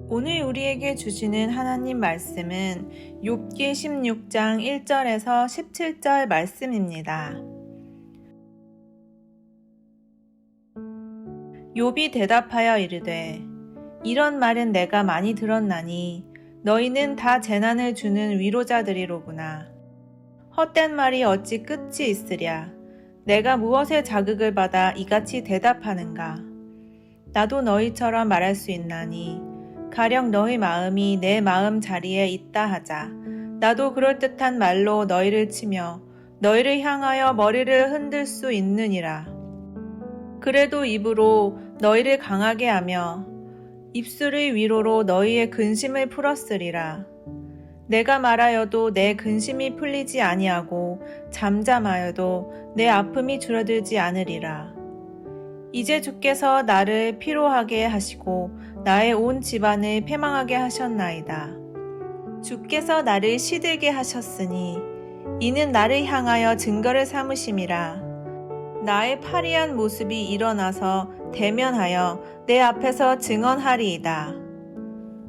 오늘 우리에게 주시는 하나님 말씀은 욥기 16장 1절에서 17절 말씀입니다. 욥이 대답하여 이르되 이런 말은 내가 많이 들었나니 너희는 다 재난을 주는 위로자들이로구나. 헛된 말이 어찌 끝이 있으랴. 내가 무엇에 자극을 받아 이같이 대답하는가. 나도 너희처럼 말할 수 있나니 가령 너희 마음이 내 마음 자리에 있다 하자. 나도 그럴듯한 말로 너희를 치며 너희를 향하여 머리를 흔들 수 있느니라. 그래도 입으로 너희를 강하게 하며 입술의 위로로 너희의 근심을 풀었으리라. 내가 말하여도 내 근심이 풀리지 아니하고 잠잠하여도 내 아픔이 줄어들지 않으리라. 이제 주께서 나를 피로하게 하시고 나의 온 집안을 패망하게 하셨나이다. 주께서 나를 시들게 하셨으니 이는 나를 향하여 증거를 삼으심이라. 나의 파리한 모습이 일어나서 대면하여 내 앞에서 증언하리이다.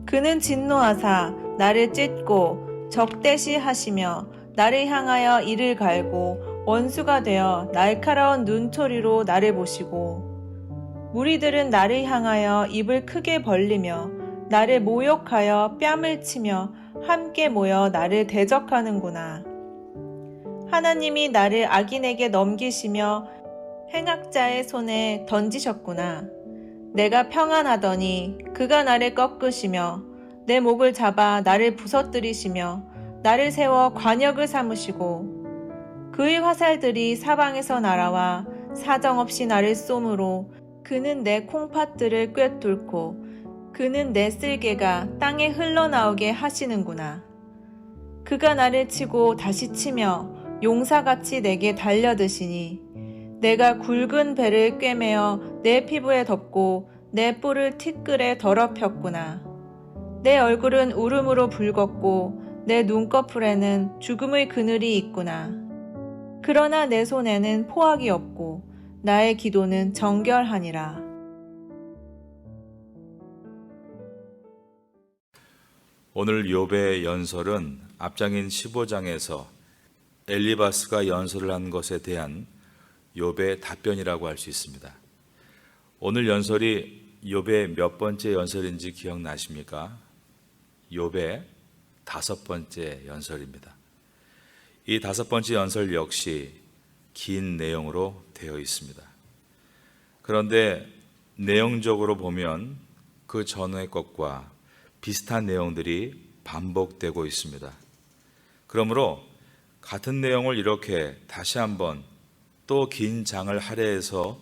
그는 진노하사 나를 찢고 적대시 하시며 나를 향하여 이를 갈고 원수가 되어 날카로운 눈초리로 나를 보시고 무리들은 나를 향하여 입을 크게 벌리며 나를 모욕하여 뺨을 치며 함께 모여 나를 대적하는구나. 하나님이 나를 악인에게 넘기시며 행악자의 손에 던지셨구나. 내가 평안하더니 그가 나를 꺾으시며 내 목을 잡아 나를 부서뜨리시며 나를 세워 관역을 삼으시고 그의 화살들이 사방에서 날아와 사정없이 나를 쏘므로 그는 내 콩팥들을 꿰뚫고 그는 내 쓸개가 땅에 흘러나오게 하시는구나. 그가 나를 치고 다시 치며 용사같이 내게 달려드시니 내가 굵은 배를 꿰매어 내 피부에 덮고 내 뿔을 티끌에 더럽혔구나. 내 얼굴은 울음으로 붉었고 내 눈꺼풀에는 죽음의 그늘이 있구나. 그러나 내 손에는 포악이 없고 나의 기도는 정결하니라. 오늘 욥의 연설은 앞장인 15장에서 엘리바스가 연설을 한 것에 대한 욥의 답변이라고 할 수 있습니다. 오늘 연설이 욥의 몇 번째 연설인지 기억나십니까? 욥의 5번째 연설입니다. 이 5번째 연설 역시 긴 내용으로 되어 있습니다. 그런데 내용적으로 보면 그 전의 것과 비슷한 내용들이 반복되고 있습니다. 그러므로 같은 내용을 이렇게 다시 한번 또 긴 장을 할애해서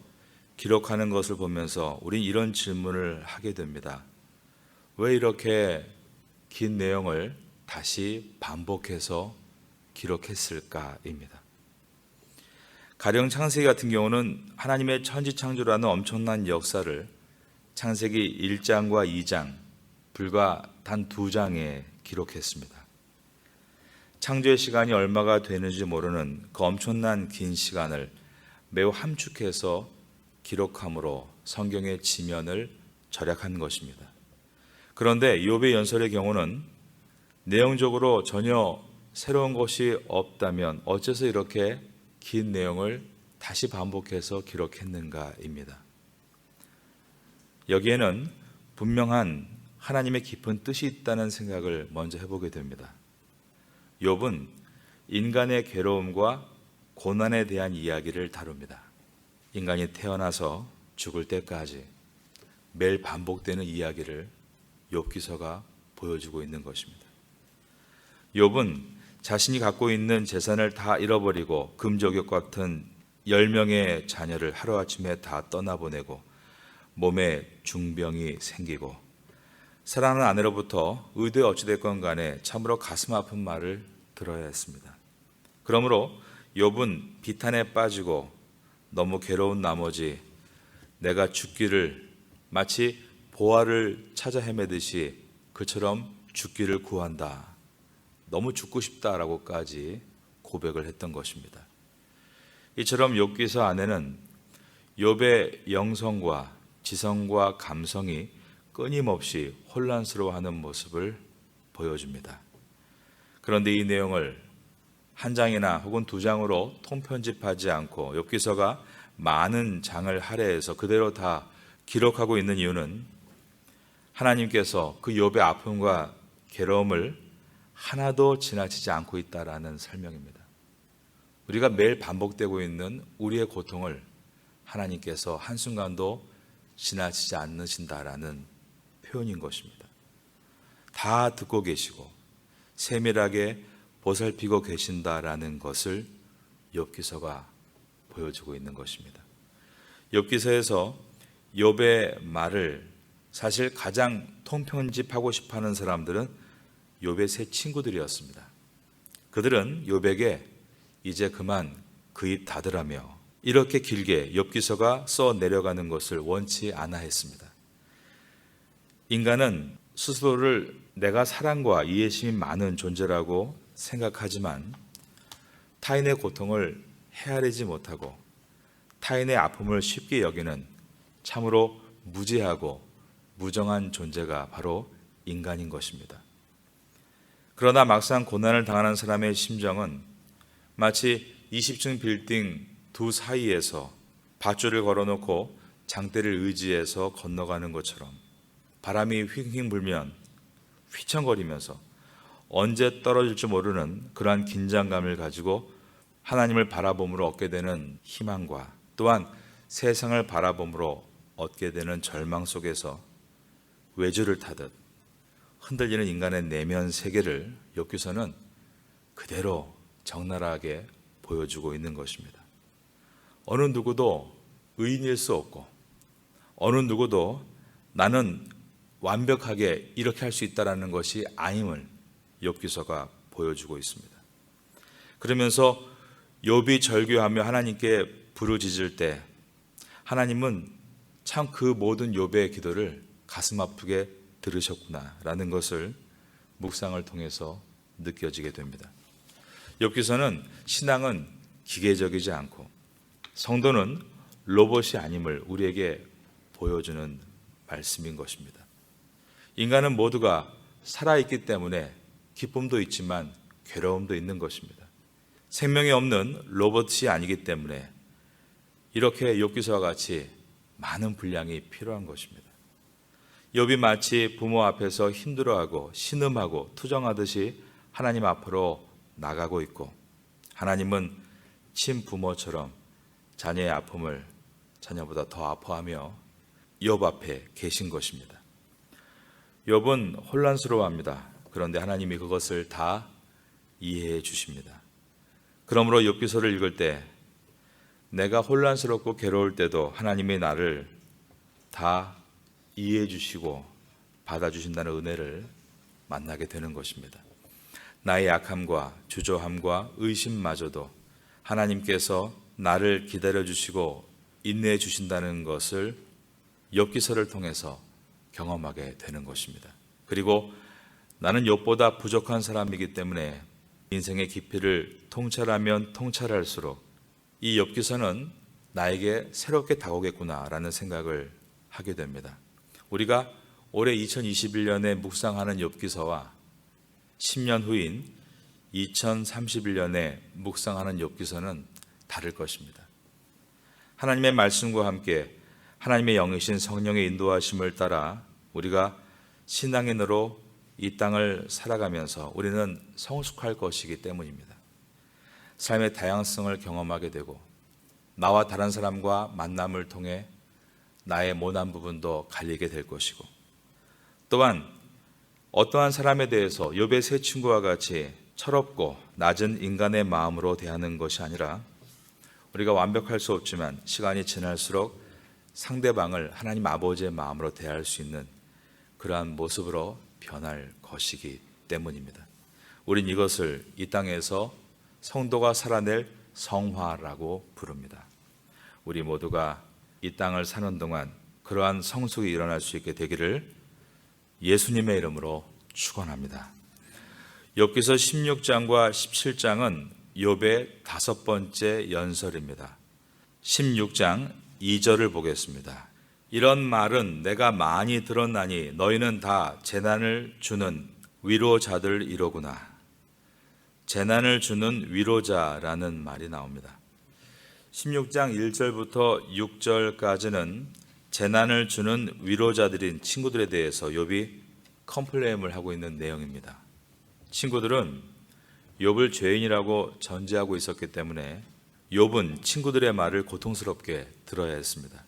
기록하는 것을 보면서 우린 이런 질문을 하게 됩니다. 왜 이렇게 긴 내용을 다시 반복해서 기록했을까입니다. 가령 창세기 같은 경우는 하나님의 천지창조라는 엄청난 역사를 창세기 1장과 2장, 불과 단 2장에 기록했습니다. 창조의 시간이 얼마가 되는지 모르는 그 엄청난 긴 시간을 매우 함축해서 기록함으로 성경의 지면을 절약한 것입니다. 그런데 욥의 연설의 경우는 내용적으로 전혀 새로운 것이 없다면 어째서 이렇게 긴 내용을 다시 반복해서 기록했는가입니다. 여기에는 분명한 하나님의 깊은 뜻이 있다는 생각을 먼저 해보게 됩니다. 욥은 인간의 괴로움과 고난에 대한 이야기를 다룹니다. 인간이 태어나서 죽을 때까지 매일 반복되는 이야기를 욥기서가 보여주고 있는 것입니다. 욥은 자신이 갖고 있는 재산을 다 잃어버리고 금저격 같은 10명의 자녀를 하루아침에 다 떠나보내고 몸에 중병이 생기고 사랑하는 아내로부터 의도에 어찌됐건 간에 참으로 가슴 아픈 말을 들어야 했습니다. 그러므로 욥은 비탄에 빠지고 너무 괴로운 나머지 내가 죽기를 마치 보화를 찾아 헤매듯이 그처럼 죽기를 구한다. 너무 죽고 싶다라고까지 고백을 했던 것입니다. 이처럼 욥기서 안에는 욥의 영성과 지성과 감성이 끊임없이 혼란스러워하는 모습을 보여줍니다. 그런데 이 내용을 한 장이나 혹은 두 장으로 통편집하지 않고 욥기서가 많은 장을 할애해서 그대로 다 기록하고 있는 이유는 하나님께서 그 욥의 아픔과 괴로움을 하나도 지나치지 않고 있다라는 설명입니다. 우리가 매일 반복되고 있는 우리의 고통을 하나님께서 한순간도 지나치지 않으신다라는 표현인 것입니다. 다 듣고 계시고 세밀하게 보살피고 계신다라는 것을 욥기서가 보여주고 있는 것입니다. 욥기서에서 욥의 말을 사실 가장 통편집하고 싶어하는 사람들은 욥의 세 친구들이었습니다. 그들은 욥에게 이제 그만 그 입 닫으라며 이렇게 길게 욥기서가 써 내려가는 것을 원치 않아 했습니다. 인간은 스스로를 내가 사랑과 이해심이 많은 존재라고 생각하지만 타인의 고통을 헤아리지 못하고 타인의 아픔을 쉽게 여기는 참으로 무지하고 무정한 존재가 바로 인간인 것입니다. 그러나 막상 고난을 당하는 사람의 심정은 마치 20층 빌딩 두 사이에서 밧줄을 걸어놓고 장대를 의지해서 건너가는 것처럼 바람이 휙휙 불면 휘청거리면서 언제 떨어질지 모르는 그러한 긴장감을 가지고 하나님을 바라봄으로 얻게 되는 희망과 또한 세상을 바라봄으로 얻게 되는 절망 속에서 외주를 타듯 흔들리는 인간의 내면 세계를 욥기서는 그대로 적나라하게 보여주고 있는 것입니다. 어느 누구도 의인일 수 없고 어느 누구도 나는 완벽하게 이렇게 할 수 있다는 것이 아님을 욥기서가 보여주고 있습니다. 그러면서 욥이 절규하며 하나님께 부르짖을 때 하나님은 참 그 모든 욥의 기도를 가슴 아프게 들으셨구나라는 것을 묵상을 통해서 느껴지게 됩니다. 욥기서는 신앙은 기계적이지 않고 성도는 로봇이 아님을 우리에게 보여주는 말씀인 것입니다. 인간은 모두가 살아있기 때문에 기쁨도 있지만 괴로움도 있는 것입니다. 생명이 없는 로봇이 아니기 때문에 이렇게 욥기서와 같이 많은 분량이 필요한 것입니다. 욥이 마치 부모 앞에서 힘들어하고 신음하고 투정하듯이 하나님 앞으로 나가고 있고 하나님은 친부모처럼 자녀의 아픔을 자녀보다 더 아파하며 욥 앞에 계신 것입니다. 욥은 혼란스러워합니다. 그런데 하나님이 그것을 다 이해해 주십니다. 그러므로 욥기서를 읽을 때 내가 혼란스럽고 괴로울 때도 하나님이 나를 다 이해해 주시고 받아주신다는 은혜를 만나게 되는 것입니다. 나의 약함과 주저함과 의심마저도 하나님께서 나를 기다려 주시고 인내해 주신다는 것을 욥기서를 통해서 경험하게 되는 것입니다. 그리고 나는 욥보다 부족한 사람이기 때문에 인생의 깊이를 통찰하면 통찰할수록 이 욥기서는 나에게 새롭게 다가오겠구나라는 생각을 하게 됩니다. 우리가 올해 2021년에 묵상하는 욥기서와 10년 후인 2031년에 묵상하는 욥기서는 다를 것입니다. 하나님의 말씀과 함께 하나님의 영이신 성령의 인도하심을 따라 우리가 신앙인으로 이 땅을 살아가면서 우리는 성숙할 것이기 때문입니다. 삶의 다양성을 경험하게 되고 나와 다른 사람과 만남을 통해 나의 모난 부분도 갈리게 될 것이고 또한 어떠한 사람에 대해서 욥의 세 친구와 같이 철없고 낮은 인간의 마음으로 대하는 것이 아니라 우리가 완벽할 수 없지만 시간이 지날수록 상대방을 하나님 아버지의 마음으로 대할 수 있는 그러한 모습으로 변할 것이기 때문입니다. 우린 이것을 이 땅에서 성도가 살아낼 성화라고 부릅니다. 우리 모두가 이 땅을 사는 동안 그러한 성숙이 일어날 수 있게 되기를 예수님의 이름으로 축원합니다. 욥기서 16장과 17장은 욥의 5번째 연설입니다. 16장 2절을 보겠습니다. 이런 말은 내가 많이 들었나니 너희는 다 재난을 주는 위로자들이로구나. 재난을 주는 위로자라는 말이 나옵니다. 16장 1절부터 6절까지는 재난을 주는 위로자들인 친구들에 대해서 욥이 컴플레인을 하고 있는 내용입니다. 친구들은 욥을 죄인이라고 전제하고 있었기 때문에 욥은 친구들의 말을 고통스럽게 들어야 했습니다.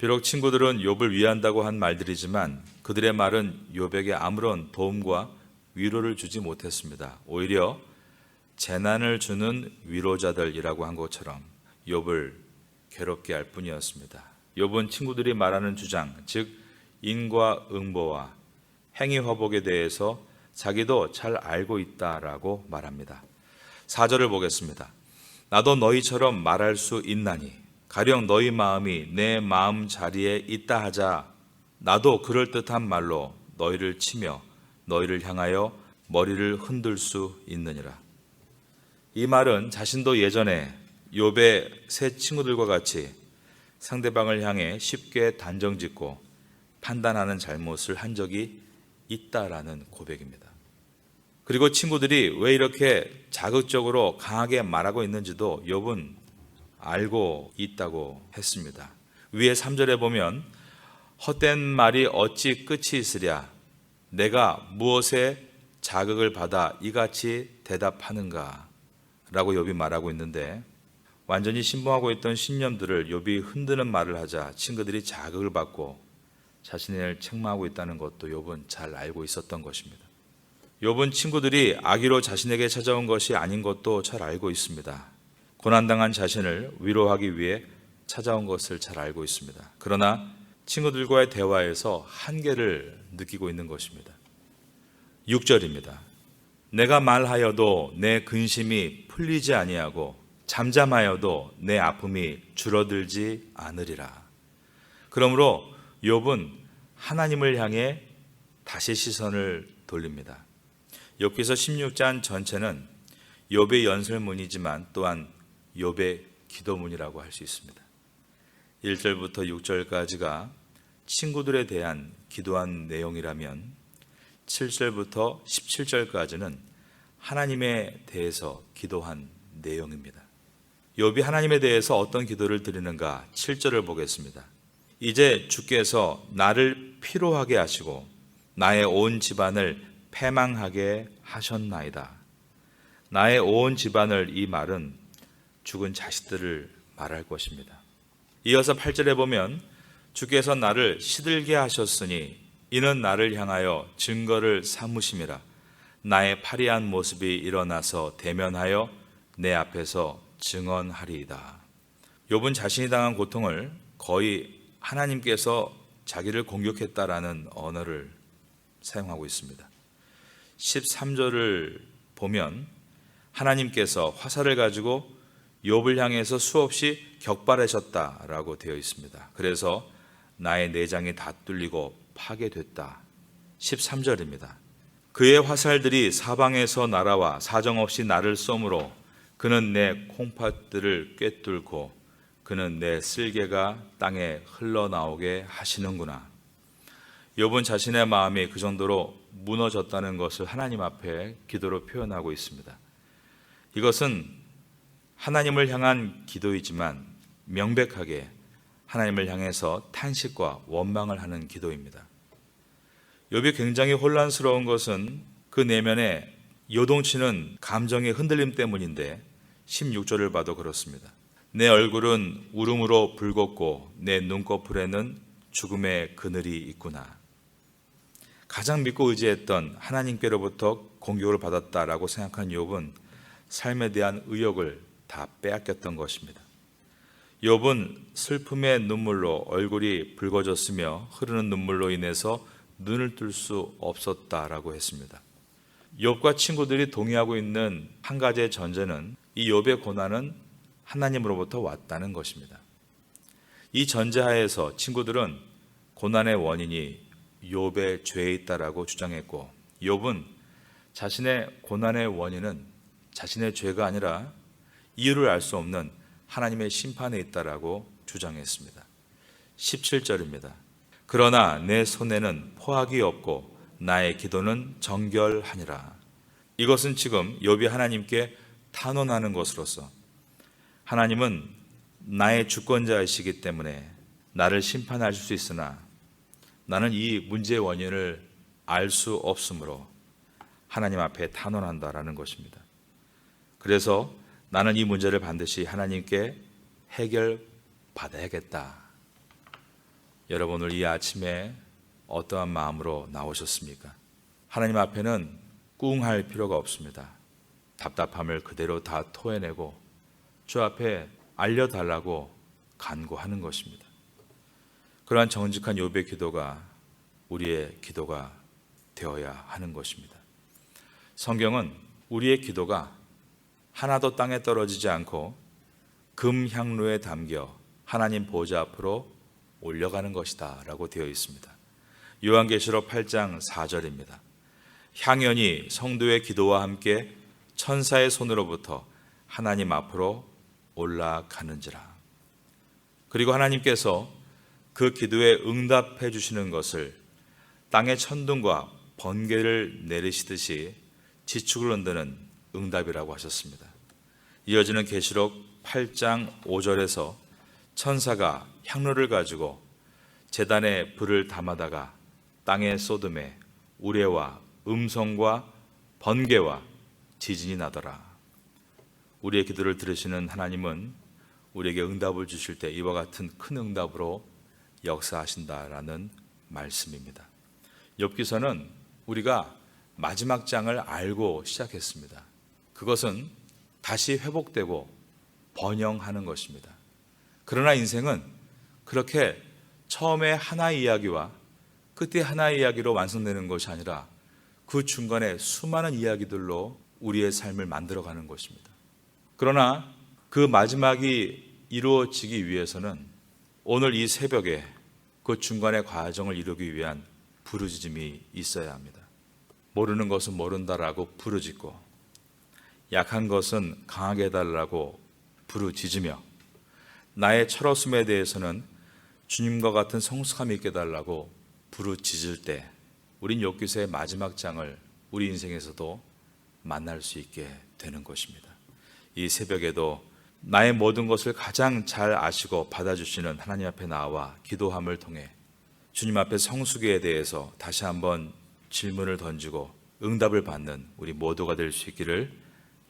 비록 친구들은 욥을 위한다고 한 말들이지만 그들의 말은 욥에게 아무런 도움과 위로를 주지 못했습니다. 오히려 재난을 주는 위로자들이라고 한 것처럼 욥을 괴롭게 할 뿐이었습니다. 욥은 친구들이 말하는 주장, 즉 인과응보와 행위화복에 대해서 자기도 잘 알고 있다라고 말합니다. 4절을 보겠습니다. 나도 너희처럼 말할 수 있나니 가령 너희 마음이 내 마음 자리에 있다 하자. 나도 그럴듯한 말로 너희를 치며 너희를 향하여 머리를 흔들 수 있느니라. 이 말은 자신도 예전에 욥의 세 친구들과 같이 상대방을 향해 쉽게 단정짓고 판단하는 잘못을 한 적이 있다라는 고백입니다. 그리고 친구들이 왜 이렇게 자극적으로 강하게 말하고 있는지도 욥은 알고 있다고 했습니다. 위에 3절에 보면 헛된 말이 어찌 끝이 있으랴 내가 무엇에 자극을 받아 이같이 대답하는가 라고 욥이 말하고 있는데 완전히 신봉하고 있던 신념들을 욥이 흔드는 말을 하자 친구들이 자극을 받고 자신을 책망하고 있다는 것도 욥은 잘 알고 있었던 것입니다. 욥은 친구들이 악의로 자신에게 찾아온 것이 아닌 것도 잘 알고 있습니다. 고난당한 자신을 위로하기 위해 찾아온 것을 잘 알고 있습니다. 그러나 친구들과의 대화에서 한계를 느끼고 있는 것입니다. 6절입니다. 내가 말하여도 내 근심이 풀리지 아니하고 잠잠하여도 내 아픔이 줄어들지 않으리라. 그러므로 욥은 하나님을 향해 다시 시선을 돌립니다. 욥기서 16장 전체는 욥의 연설문이지만 또한 욥의 기도문이라고 할 수 있습니다. 1절부터 6절까지가 친구들에 대한 기도한 내용이라면 7절부터 17절까지는 하나님에 대해서 기도한 내용입니다. 욥이 하나님에 대해서 어떤 기도를 드리는가 7절을 보겠습니다. 이제 주께서 나를 피로하게 하시고 나의 온 집안을 패망하게 하셨나이다. 나의 온 집안을 이 말은 죽은 자식들을 말할 것입니다. 이어서 8절에 보면 주께서 나를 시들게 하셨으니 이는 나를 향하여 증거를 삼으심이라. 나의 파리한 모습이 일어나서 대면하여 내 앞에서 증언하리이다. 욥은 자신이 당한 고통을 거의 하나님께서 자기를 공격했다라는 언어를 사용하고 있습니다. 13절을 보면 하나님께서 화살을 가지고 욥을 향해서 수없이 격발하셨다라고 되어 있습니다. 그래서 나의 내장이 다 뚫리고 파괴됐다. 13절입니다. 그의 화살들이 사방에서 날아와 사정없이 나를 쏘므로 그는 내 콩팥들을 꿰뚫고 그는 내 쓸개가 땅에 흘러나오게 하시는구나. 욥은 자신의 마음이 그 정도로 무너졌다는 것을 하나님 앞에 기도로 표현하고 있습니다. 이것은 하나님을 향한 기도이지만 명백하게 하나님을 향해서 탄식과 원망을 하는 기도입니다. 욥이 굉장히 혼란스러운 것은 그 내면에 요동치는 감정의 흔들림 때문인데 16절을 봐도 그렇습니다. 내 얼굴은 울음으로 붉었고 내 눈꺼풀에는 죽음의 그늘이 있구나. 가장 믿고 의지했던 하나님께로부터 공격을 받았다라고 생각한 욥은 삶에 대한 의욕을 다 빼앗겼던 것입니다. 욥은 슬픔의 눈물로 얼굴이 붉어졌으며 흐르는 눈물로 인해서 눈을 뜰 수 없었다라고 했습니다. 욥과 친구들이 동의하고 있는 한 가지의 전제는 이 욥의 고난은 하나님으로부터 왔다는 것입니다. 이 전제하에서 친구들은 고난의 원인이 욥의 죄에 있다라고 주장했고 욥은 자신의 고난의 원인은 자신의 죄가 아니라 이유를 알 수 없는 하나님의 심판에 있다라고 주장했습니다. 17절입니다. 그러나 내 손에는 포악이 없고 나의 기도는 정결하니라. 이것은 지금 욥이 하나님께 탄원하는 것으로서 하나님은 나의 주권자이시기 때문에 나를 심판하실 수 있으나 나는 이 문제의 원인을 알 수 없으므로 하나님 앞에 탄원한다라는 것입니다. 그래서 나는 이 문제를 반드시 하나님께 해결받아야겠다. 여러분 오늘 이 아침에 어떠한 마음으로 나오셨습니까? 하나님 앞에는 꿍할 필요가 없습니다. 답답함을 그대로 다 토해내고 주 앞에 알려달라고 간구하는 것입니다. 그러한 정직한 욥의 기도가 우리의 기도가 되어야 하는 것입니다. 성경은 우리의 기도가 하나도 땅에 떨어지지 않고 금향로에 담겨 하나님 보좌 앞으로 올려가는 것이다 라고 되어 있습니다. 요한계시록 8장 4절입니다. 향연이 성도의 기도와 함께 천사의 손으로부터 하나님 앞으로 올라가는지라. 그리고 하나님께서 그 기도에 응답해 주시는 것을 땅의 천둥과 번개를 내리시듯이 지축을 흔드는 응답이라고 하셨습니다. 이어지는 계시록 8장 5절에서 천사가 향로를 가지고 제단에 불을 담아다가 땅에 쏟음에 우레와 음성과 번개와 지진이 나더라. 우리의 기도를 들으시는 하나님은 우리에게 응답을 주실 때 이와 같은 큰 응답으로 역사하신다라는 말씀입니다. 욥기서는 우리가 마지막 장을 알고 시작했습니다. 그것은 다시 회복되고 번영하는 것입니다. 그러나 인생은 그렇게 처음에 하나의 이야기와 끝에 하나의 이야기로 완성되는 것이 아니라 그 중간에 수많은 이야기들로 우리의 삶을 만들어가는 것입니다. 그러나 그 마지막이 이루어지기 위해서는 오늘 이 새벽에 그 중간의 과정을 이루기 위한 부르짖음이 있어야 합니다. 모르는 것은 모른다라고 부르짖고 약한 것은 강하게 해달라고 부르짖으며 나의 철없음에 대해서는 주님과 같은 성숙함이 있게 해달라고 부르짖을 때 우린 욥기서의 마지막 장을 우리 인생에서도 만날 수 있게 되는 것입니다. 이 새벽에도 나의 모든 것을 가장 잘 아시고 받아주시는 하나님 앞에 나와 기도함을 통해 주님 앞에 성숙에 대해서 다시 한번 질문을 던지고 응답을 받는 우리 모두가 될 수 있기를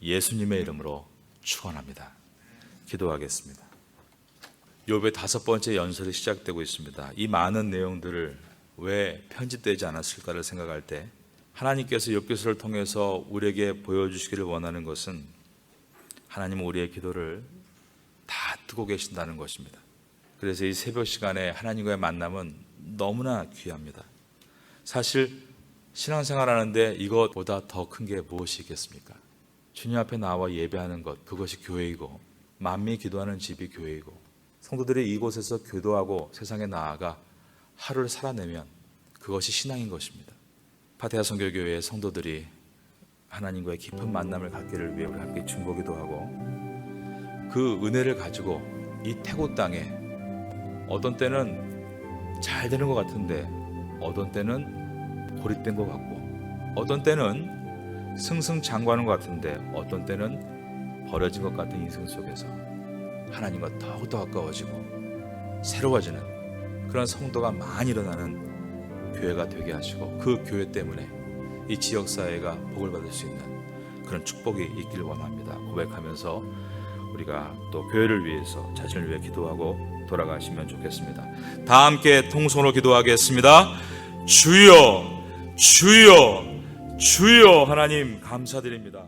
예수님의 이름으로 축원합니다. 기도하겠습니다. 욥의 5번째 연설이 시작되고 있습니다. 이 많은 내용들을 왜 편집되지 않았을까를 생각할 때 하나님께서 욥기서를 통해서 우리에게 보여주시기를 원하는 것은 하나님은 우리의 기도를 다 듣고 계신다는 것입니다. 그래서 이 새벽 시간에 하나님과의 만남은 너무나 귀합니다. 사실 신앙생활 하는데 이것보다 더 큰 게 무엇이 있겠습니까? 주님 앞에 나와 예배하는 것, 그것이 교회이고 만민이 기도하는 집이 교회이고 성도들이 이곳에서 교도하고 세상에 나아가 하루를 살아내면 그것이 신앙인 것입니다. 파테아 선교교회의 성도들이 하나님과의 깊은 만남을 갖기를 위해 우리 함께 중보기도 하고 그 은혜를 가지고 이 태고 땅에 어떤 때는 잘 되는 것 같은데 어떤 때는 고립된 것 같고 어떤 때는 승승장구하는 것 같은데 어떤 때는 버려진 것 같은 인생 속에서 하나님과 더욱더 가까워지고 새로워지는 그런 성도가 많이 일어나는 교회가 되게 하시고 그 교회 때문에 이 지역사회가 복을 받을 수 있는 그런 축복이 있기를 원합니다. 고백하면서 우리가 또 교회를 위해서 자신을 위해 기도하고 돌아가시면 좋겠습니다. 다 함께 통성으로 기도하겠습니다. 주여 주여 주여 하나님 감사드립니다.